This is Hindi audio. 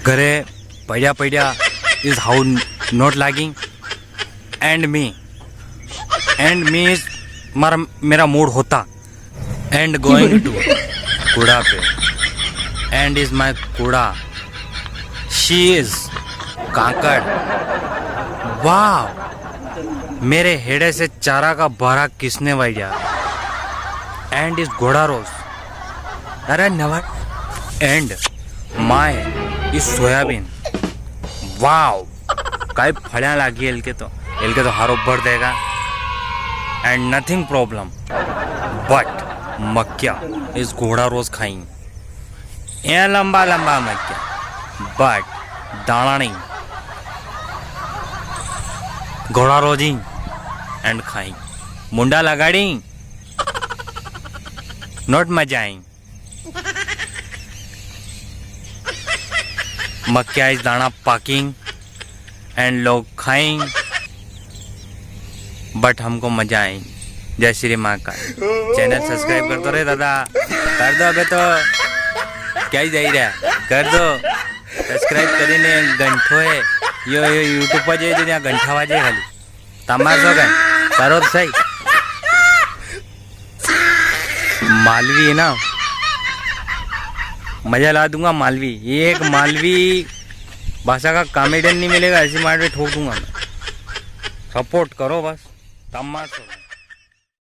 घरे पड्या is how not lagging and me is मेरा मूड होता and going to कूड़ा पे and is my कूड़ा she is कांकड़ वाह मेरे हेड़े से चारा का बारा किसने वाइया and is घोड़ा रोज अरे नवा and my is सोयाबीन वाव काय फळ्या लागी एलके तो हारोबर देगा एंड नथिंग प्रॉब्लम बट मक्या इस घोड़ा रोज खाई ए लंबा मक्या बट दाना नहीं घोड़ा रोजी एंड खाई मुंडा लगाड़ी नोट मजा आई मक्या इस दाना पाकिंग एंड लोग खाएंगे बट हमको मजा आई। जय श्री माँ का चैनल सब्सक्राइब कर दो रे दादा कर दो अबे तो क्या ही जाई रहा कर दो सब्सक्राइब करीने घंटो है यो यूट्यूब पर जे त्या घंटा वाजे खाली तमाशो काय करो तो सही। मालवी है ना मजा ला दूंगा मालवी ये एक मालवी भाषा का कॉमेडियन नहीं मिलेगा ऐसी मार में ठोक दूंगा मैं। सपोर्ट करो बस तमाशो।